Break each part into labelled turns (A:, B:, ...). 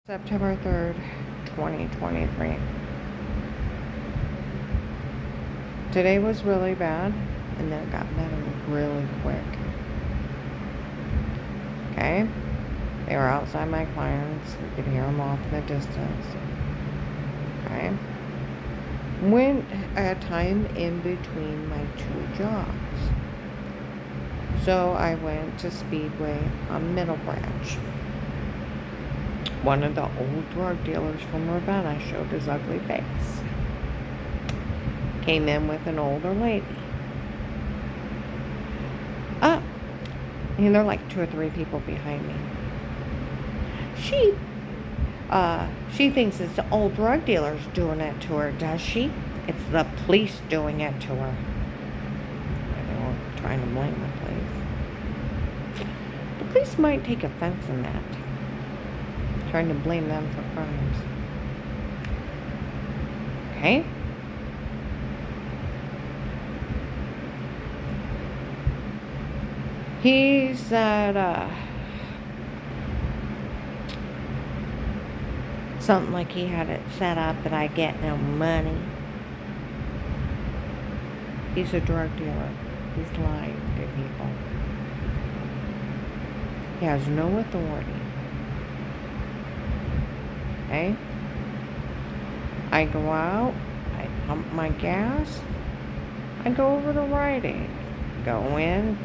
A: September 3rd, 2023. Today was really bad, and then it got better really quick. Okay? They were outside my clients. You could hear them off in the distance. Okay? Went a time in between my two jobs. So I went to Speedway on Middle Branch. One of the old drug dealers from Ravenna showed his ugly face. Came in with an older lady. And there are like 2 or 3 people behind me. She thinks it's the old drug dealers doing it to her, does she? It's the police doing it to her. They were trying to blame the police. The police might take offense in that. Trying to blame them for crimes. Okay? He said, something like he had it set up that I get no money. He's a drug dealer. He's lying to people. He has no authority. Okay? I go out, I pump my gas, I go over to Rite Aid, go in,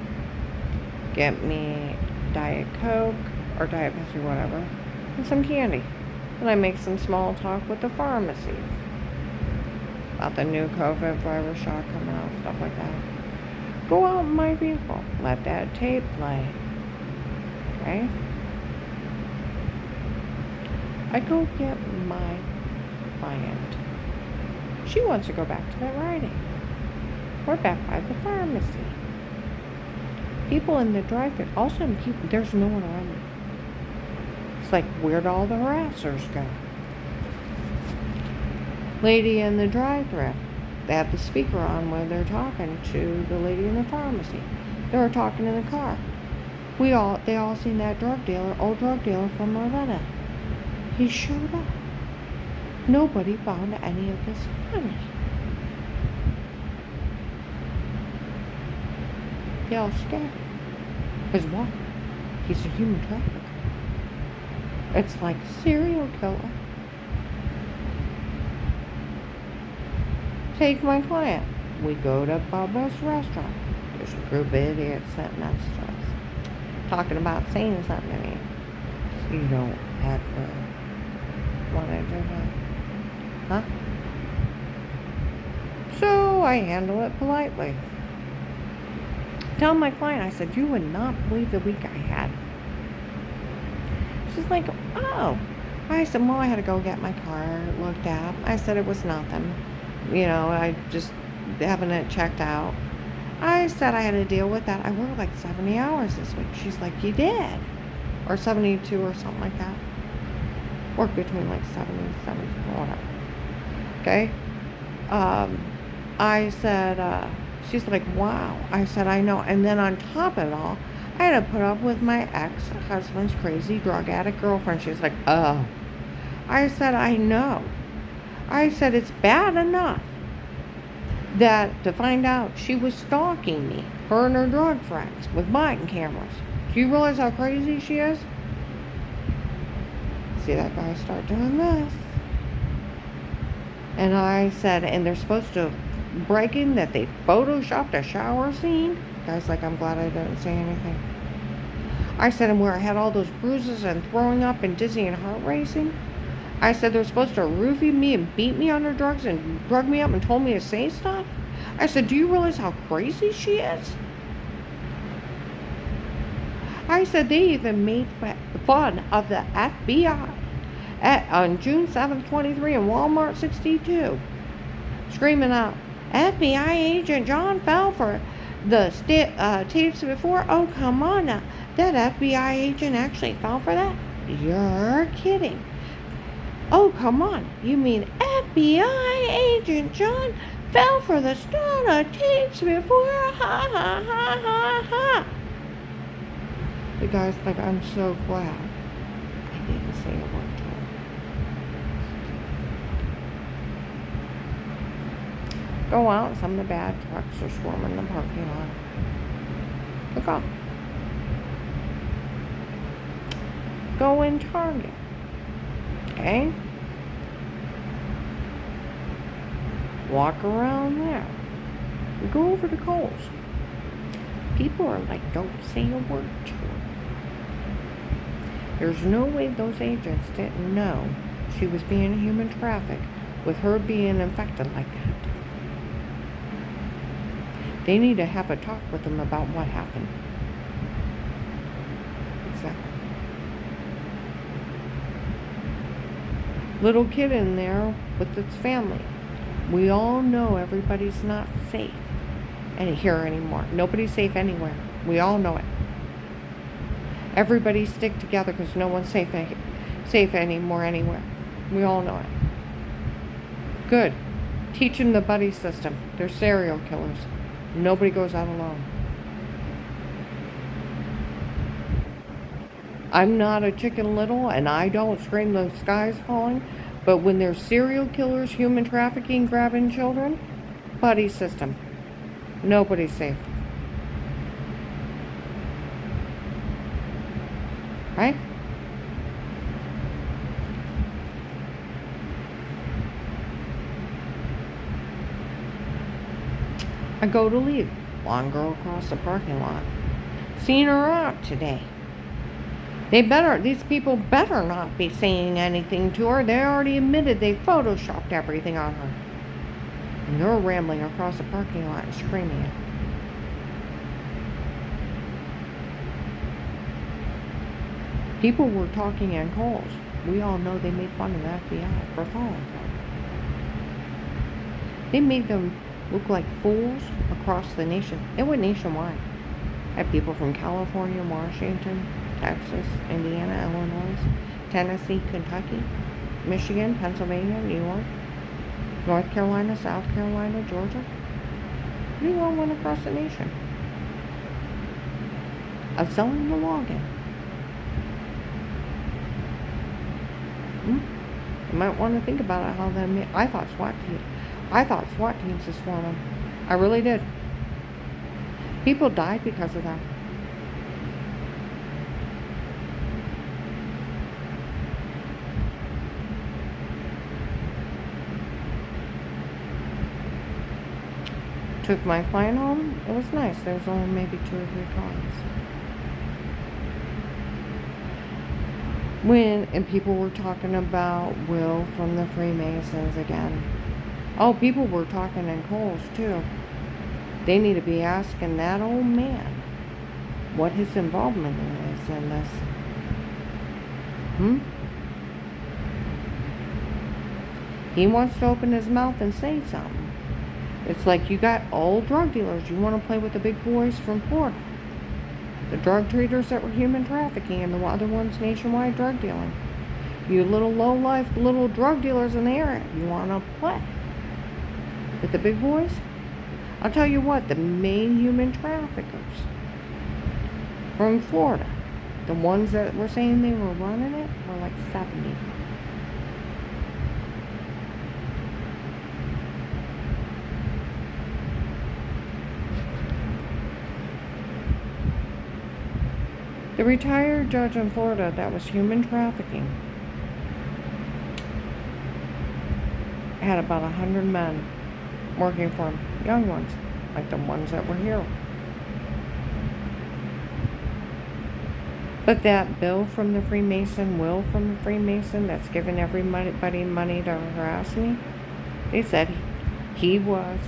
A: get me Diet Coke or Diet Pepsi, whatever, and some candy. And I make some small talk with the pharmacy about the new COVID virus shot coming out, stuff like that. Go out in my vehicle, let that tape play. Okay? I go get my client. She wants to go back to that Rite Aid. We're back by the pharmacy. People in the drive-thru, all of a sudden there's no one around me. It's like, where'd all the harassers go? Lady in the drive-thru, they have the speaker on when they're talking to the lady in the pharmacy. They were talking in the car. They all seen that old drug dealer from Ravenna. He showed up. Nobody found any of this funny. They all scared. Because what? He's a human trafficker. It's like serial killer. Take my client. We go to Bubba's restaurant. There's a group of idiots sitting next to us. Talking about saying something to me. You don't ever want to do that. Huh? So I handle it politely. Tell my client, I said, you would not believe the week I had. She's like, oh. I said, well, I had to go get my car looked at. I said it was nothing. I just having it checked out. I said I had to deal with that. I worked like 70 hours this week. She's like, you did? Or 72 or something like that. Work between like 70 and 70, whatever. Okay? I said, she's like, wow. I said, I know. And then on top of it all, I had to put up with my ex-husband's crazy drug addict girlfriend. She's like, oh. I said, I know. I said, it's bad enough that to find out she was stalking me, her and her drug friends, with body cameras. Do you realize how crazy she is? See that guy start doing this. And I said, and they're supposed to break in that they photoshopped a shower scene. Guy's like, I'm glad I didn't say anything. I said, and where I had all those bruises and throwing up and dizzy and heart racing. I said, they're supposed to roofie me and beat me under drugs and drug me up and told me to say stuff. I said, do you realize how crazy she is? I said, they even made fun of the FBI on June 7th, 23 in Walmart 62. Screaming out, FBI agent John fell for the tapes before. Oh, come on now. That FBI agent actually fell for that? You're kidding. Oh, come on. You mean FBI agent John fell for the Stana tapes before? Ha, ha, ha, ha, ha. The guy's like, I'm so glad I didn't say a word to her. Go out, some of the bad trucks are swarming the parking lot. Look up. Go in Target. Okay? Walk around there. We go over to Kohl's. People are like, don't say a word to her. There's no way those agents didn't know she was being human trafficked with her being infected like that. They need to have a talk with them about what happened. Exactly. Little kid in there with its family. We all know everybody's not safe here anymore. Nobody's safe anywhere. We all know it. Everybody stick together because no one's safe anymore anywhere. We all know it. Good. Teach them the buddy system. They're serial killers. Nobody goes out alone. I'm not a Chicken Little, and I don't scream the sky's falling, but when there's serial killers, human trafficking, grabbing children, buddy system. Nobody's safe. Right? I go to leave. Blonde girl across the parking lot. Seen her out today. These people better not be saying anything to her. They already admitted they photoshopped everything on her. And they're rambling across the parking lot and screaming it. People were talking in Kohl's. We all know they made fun of the FBI for following them. They made them look like fools across the nation. It went nationwide. Had people from California, Washington, Texas, Indiana, Illinois, Tennessee, Kentucky, Michigan, Pennsylvania, New York, North Carolina, South Carolina, Georgia. We all went across the nation of selling the login. You might want to think about it. I thought SWAT teams this morning. I really did. People died because of that. Took my client home. It was nice. There was only maybe 2 or 3 cars. And people were talking about Will from the Freemasons again. Oh, people were talking in Kohl's too. They need to be asking that old man what his involvement is in this. He wants to open his mouth and say something. It's like you got old drug dealers. You want to play with the big boys from Florida. The drug traders that were human trafficking and the other ones nationwide drug dealing. You little low-life little drug dealers in the area. You want to play with the big boys? I'll tell you what, the main human traffickers from Florida, the ones that were saying they were running it, were like 70. The retired judge in Florida that was human trafficking had about 100 men working for him, young ones, like the ones that were here. But that Bill from the Freemason, Will from the Freemason, that's giving everybody money to harass me, they said he was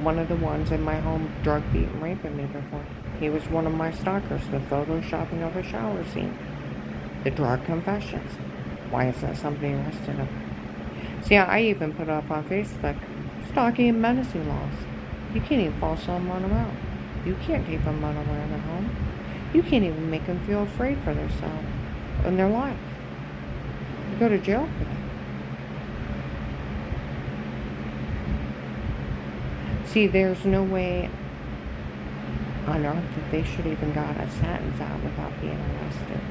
A: one of the ones in my home drug beating, raping me before. He was one of my stalkers, the photoshopping of a shower scene, the drug confessions. Why is that somebody arrested him? See, I even put up on Facebook, stalking and menacing laws. You can't even follow someone around. You can't keep them unaware in their home. You can't even make them feel afraid for themselves and their life. You go to jail for that. See, there's no way on earth that they should even got a sentence out without being arrested.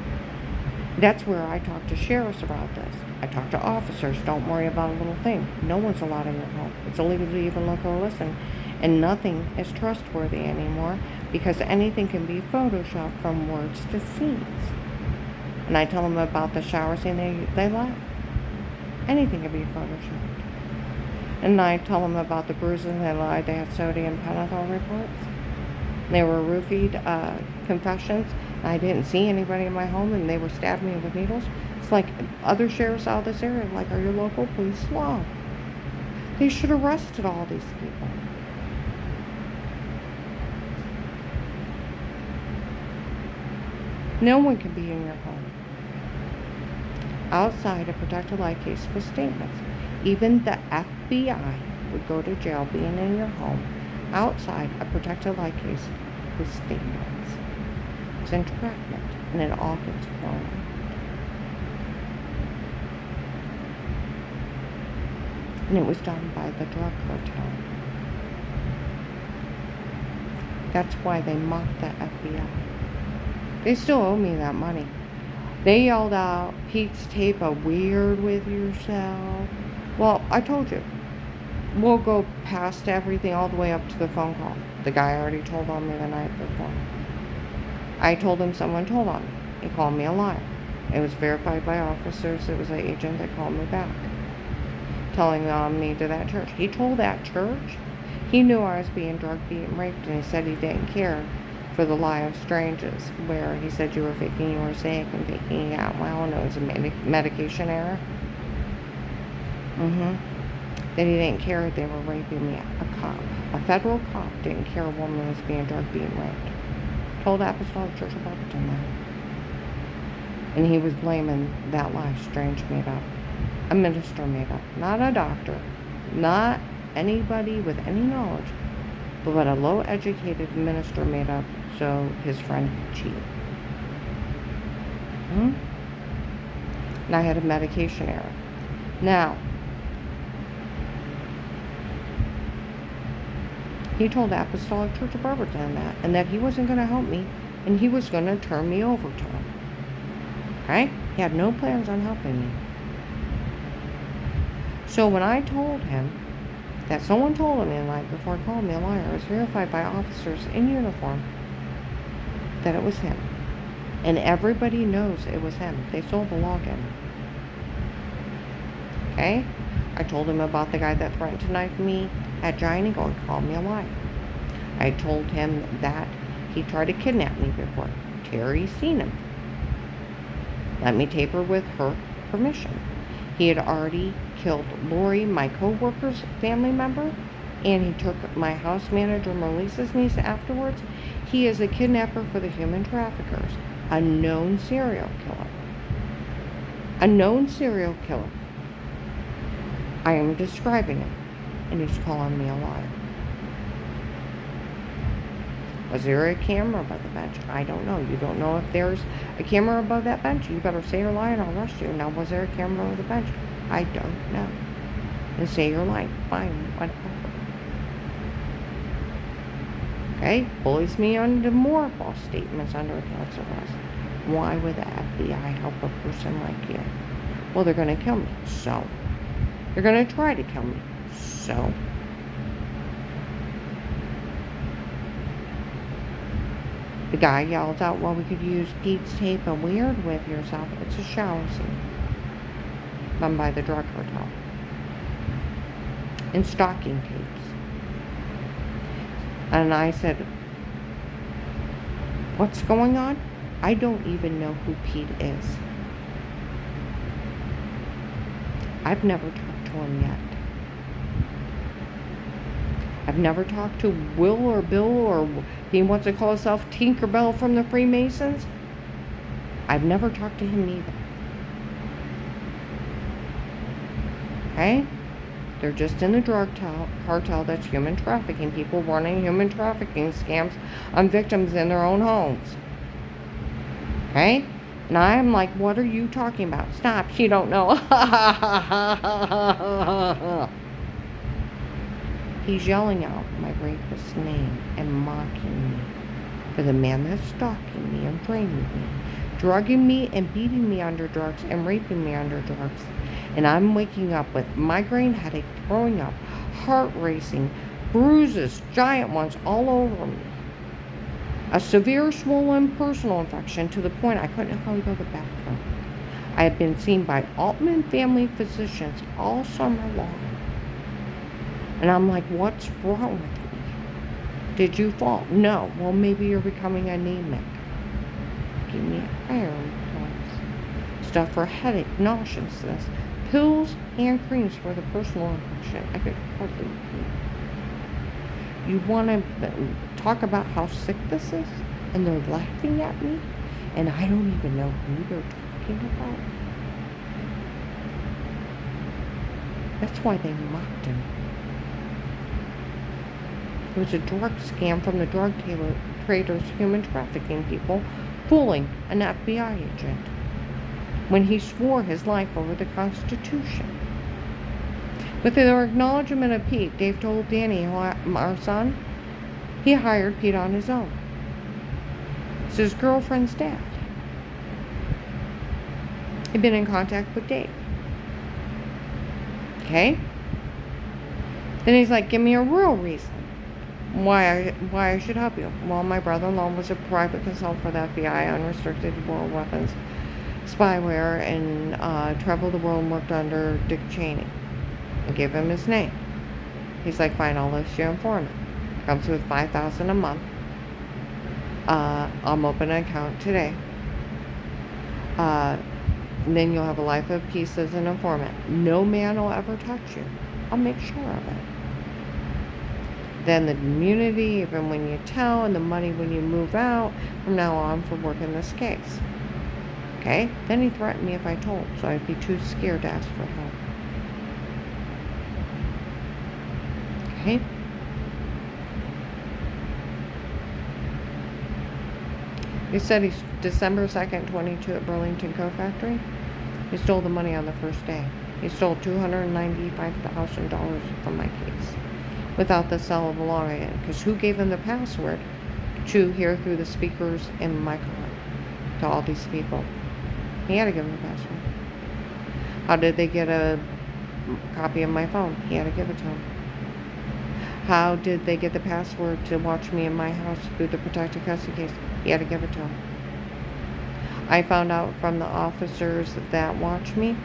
A: That's where I talk to sheriffs about this. I talk to officers. Don't worry about a little thing. No one's allowed in your home. It's illegal to even look or listen. And nothing is trustworthy anymore because anything can be photoshopped from words to scenes. And I tell them about the shower scene, they laugh. Anything can be photoshopped. And I tell them about the bruises, they lied. They had sodium pentothal reports. They were roofied confessions. I didn't see anybody in my home, and they were stabbing me with needles. It's like other sheriffs out of this area, like, are your local police slow? They should have arrested all these people. No one can be in your home. Outside a protected light case with statements. Even the FBI would go to jail being in your home outside a protected light case with statements. It's entrapment, and it all gets thrown out. And it was done by the drug cartel. That's why they mocked the FBI. They still owe me that money. They yelled out, Pete's tape a weird with yourself. Well, I told you. We'll go past everything all the way up to the phone call. The guy already told on me the night before. I told him someone told on me. He called me a liar. It was verified by officers. It was an agent that called me back, telling on me to that church. He told that church. He knew I was being drugged, beaten, raped, and he said he didn't care for the lie of strangers, where he said you were faking you were sick and faking it out well, and it was a medication error. That he didn't care they were raping me. A cop, a federal cop, didn't care a woman was being drugged, being raped. Told Apostolic Church of Barberton that. And he was blaming that lie Strange made up. A minister made up. Not a doctor. Not anybody with any knowledge. But what a low-educated minister made up so his friend could cheat. And I had a medication error. Now, he told the Apostolic Church of Barberton that, and that he wasn't going to help me, and he was going to turn me over to him. Okay? He had no plans on helping me. So when I told him that someone told him the night before called me a liar, it was verified by officers in uniform that it was him. And everybody knows it was him. They sold the login. Okay? I told him about the guy that threatened to knife me at Giant Eagle and called me a liar. I told him that he tried to kidnap me before. Terry seen him. Let me tape her with her permission. He had already killed Lori, my co-worker's family member, and he took my house manager Melissa's niece afterwards. He is a kidnapper for the human traffickers, a known serial killer. A known serial killer. I am describing him, and he's calling me a liar. Was there a camera above the bench? I don't know. You don't know if there's a camera above that bench. You better say you're lying, I'll arrest you. Now, was there a camera above the bench? I don't know. And say you're lying. Fine, whatever. Okay? Bullies me onto more false statements under a false arrest. Why would the FBI help a person like you? Well, they're going to kill me. So. They're going to try to kill me. So. The guy yells out, well, we could use Pete's tape a weird with yourself. It's a shower scene done by the drug cartel. And stocking tapes. And I said, what's going on? I don't even know who Pete is. I've never talked to him yet. I've never talked to Will or Bill, or he wants to call himself Tinkerbell from the Freemasons. I've never talked to him either. Okay? They're just in the drug cartel that's human trafficking, people running human trafficking scams on victims in their own homes. Okay? And I'm like, what are you talking about? Stop, you don't know. He's yelling out my rapist's name and mocking me for the man that's stalking me and draining me, drugging me and beating me under drugs and raping me under drugs. And I'm waking up with migraine headache, throwing up, heart racing, bruises, giant ones all over me. A severe swollen personal infection to the point I couldn't hardly go to the bathroom. I had been seen by Altman family physicians all summer long. And I'm like, what's wrong with me? Did you fall? No. Well, maybe you're becoming anemic. Give me iron pills. Stuff for headache, nauseousness, pills and creams for the personal infection. I could hardly breathe. You want to talk about how sick this is? And they're laughing at me? And I don't even know who they're talking about? That's why they mocked him. It was a drug scam from the drug traders, human trafficking people, fooling an FBI agent when he swore his life over the Constitution. With their acknowledgement of Pete, Dave told Danny, our son, he hired Pete on his own. It's his girlfriend's dad. He'd been in contact with Dave. Okay? Then he's like, give me a real reason why I should help you. Well, my brother-in-law was a private consultant for the FBI, unrestricted world weapons, spyware, and traveled the world and worked under Dick Cheney. I gave him his name. He's like, fine, I'll list your informant. Comes with $5,000 a month. I'm opening an account today. Then you'll have a life of peace as an informant. No man will ever touch you. I'll make sure of it. Then the immunity, even when you tell, and the money when you move out, from now on for working this case. Okay? Then he threatened me if I told, so I'd be too scared to ask for help. Okay? He said he's December 2nd, 22 at Burlington Coat Factory. He stole the money on the first day. He stole $295,000 from my case without the sale of a login. Because who gave him the password to hear through the speakers in my car to all these people? He had to give him the password. How did they get a copy of my phone? He had to give it to him. How did they get the password to watch me in my house through the protected custody case? He had to give it to him. I found out from the officers that watched me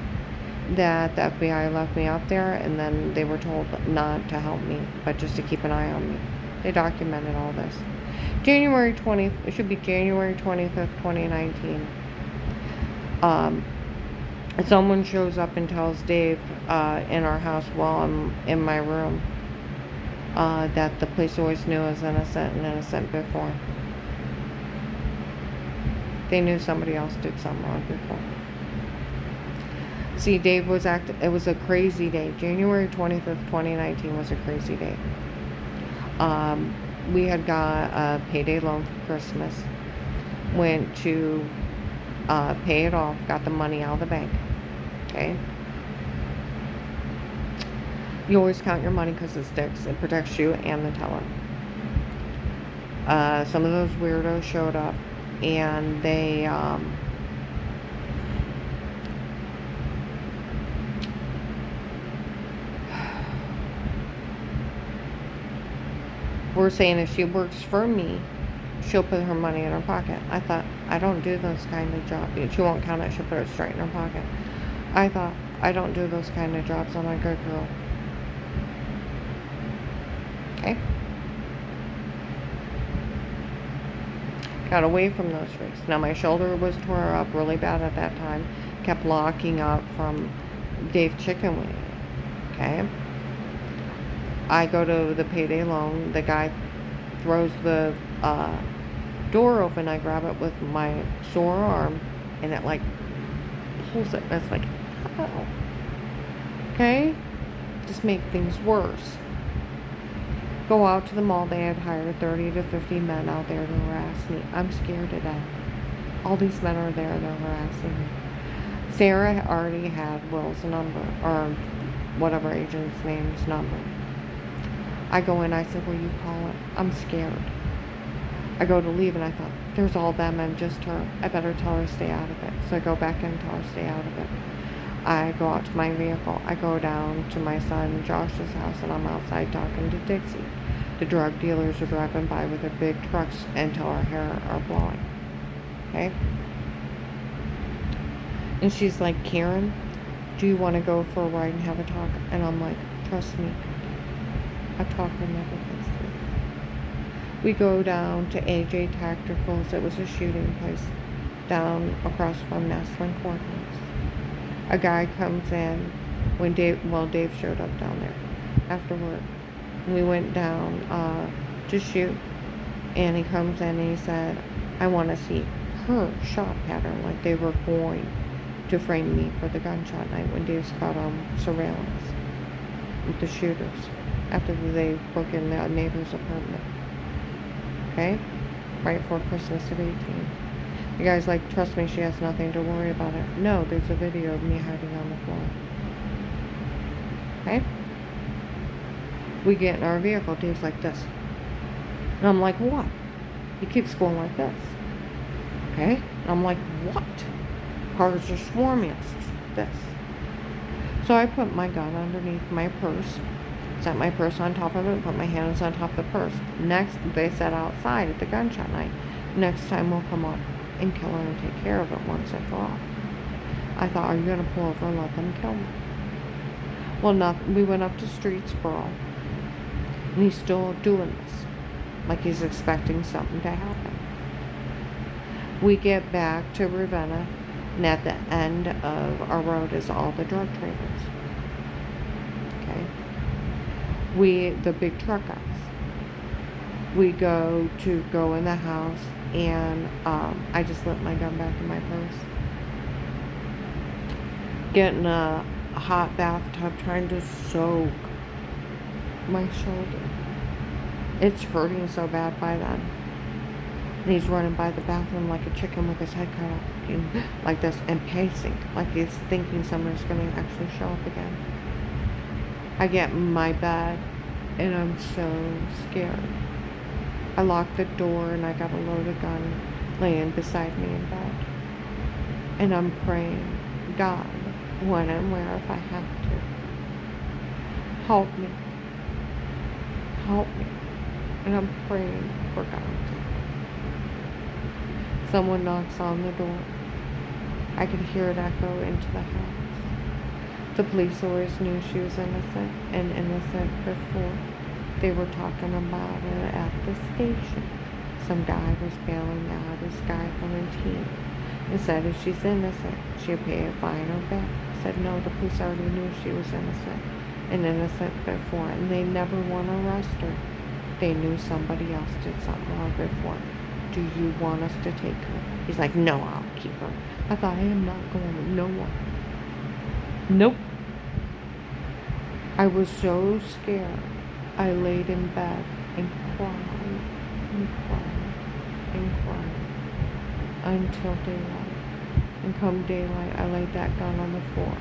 A: that the FBI left me out there, and then they were told not to help me, but just to keep an eye on me. They documented all this. January 20th, it should be January 25th, 2019. Someone shows up and tells Dave in our house while I'm in my room that the police always knew I was innocent and innocent before. They knew somebody else did something wrong before. See, Dave was it was a crazy day. January 25th, 2019 was a crazy day. We had got a payday loan for Christmas. Went to pay it off, got the money out of the bank. Okay? You always count your money because it sticks. It protects you and the teller. Some of those weirdos showed up, and they were saying if she works for me, she'll put her money in her pocket. I thought, I don't do those kind of jobs. She won't count it, she'll put it straight in her pocket. I thought, I don't do those kind of jobs. I'm a good girl. Okay? Got away from those freaks. Now my shoulder was tore up really bad at that time. Kept locking up from Dave Chicken Wing. Okay? I go to the payday loan. The guy throws the door open. I grab it with my sore arm, and it like pulls it. And it's like, oh. Okay? Just make things worse. Go out to the mall. They had hired 30 to 50 men out there to harass me. I'm scared to death. All these men are there. They're harassing me. Sarah already had Will's number, or whatever agent's name's number. I go in, I said, will you call it? I'm scared. I go to leave and I thought, there's all them and just her. I better tell her stay out of it. So I go back in and tell her stay out of it. I go out to my vehicle. I go down to my son Josh's house and I'm outside talking to Dixie. The drug dealers are driving by with their big trucks until our hair are blowing. Okay? And she's like, Karen, do you want to go for a ride and have a talk? And I'm like, trust me, a talker never gets this. We go down to AJ Tacticals. It was a shooting place down across from Nestling Courthouse. A guy comes in when Dave showed up down there after work. We went down to shoot, and he comes in and he said, I want to see her shot pattern, like they were going to frame me for the gunshot night when Dave's caught on surveillance with the shooters after they broke in the neighbor's apartment. Okay? Right before Christmas of 18. The guy's like, trust me, she has nothing to worry about it. No, there's a video of me hiding on the floor. Okay? We get in our vehicle. Dave's like this. And I'm like, what? He keeps going like this. Okay? And I'm like, what? Cars are swarming us. This. So I put my gun underneath my purse. Set my purse on top of it. Put my hands on top of the purse. Next, they said outside at the gunshot night, next time we'll come up and kill her and take care of it once and for all. I thought, are you going to pull over and let them kill me? Well, we went up to Streetsboro. And he's still doing this. Like he's expecting something to happen. We get back to Ravenna, and at the end of our road is all the drug traders. Okay? The big truck guys. We go in the house, and I just slipped my gun back in my purse. Get in a hot bathtub, trying to soak my shoulder. It's hurting so bad by then. And he's running by the bathroom like a chicken with his head cut off, like this, and pacing, like he's thinking someone's going to actually show up again. I get in my bed, and I'm so scared. I lock the door, and I got a loaded gun laying beside me in bed. And I'm praying, God, when and where if I have to, help me. Help me. And I'm praying for God. Someone knocks on the door. I could hear it echo into the house. The police always knew she was innocent, and innocent before. They were talking about it at the station. Some guy was bailing out this guy from a team and said if she's innocent, she'll pay a fine or bail. I said no, the police already knew she was innocent and innocent before, and they never want to arrest her. They knew somebody else did something wrong before. Do you want us to take her? He's like, no, I'll keep her. I thought, I am not going with no one. Nope. I was so scared. I laid in bed and cried and cried and cried until daylight. And come daylight, I laid that gun on the floor.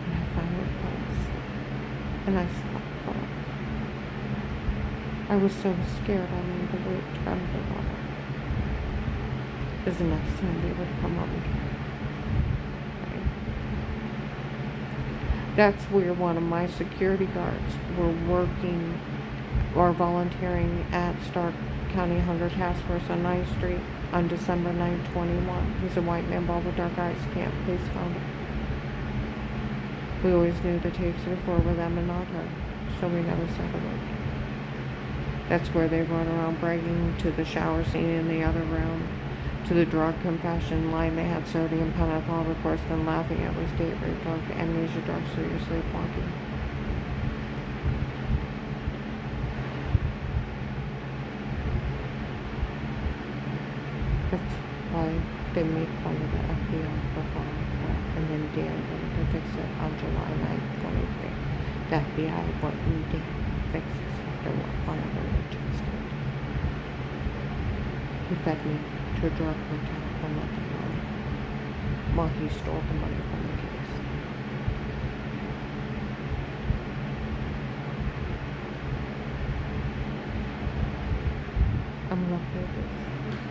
A: And I finally fell asleep. And I slept for it. I was so scared I made the weight tremble on it. Because the next time they would come up and kill me. Right? That's where one of my security guards were working or volunteering at Stark County Hunger Task Force on 9th Street on December 9, 21. He's a white man, bald with dark eyes. Camp police found him. We always knew the tapes before were them and not her, so we never said a word. That's where they run around bragging to the shower scene in the other room, to the drug confession line they had sodium pentothal, of course, then laughing it was date rape, drug, amnesia, drugs, so you're sleepwalking. That's why they made fun of the FBI for following that, and then dared them to fix it on July 9th, 23. The FBI wouldn't dare fix it after what one of them suggested. He fed me to a drug cartel and let them run while he stole the money from the case. I'm gonna hold this.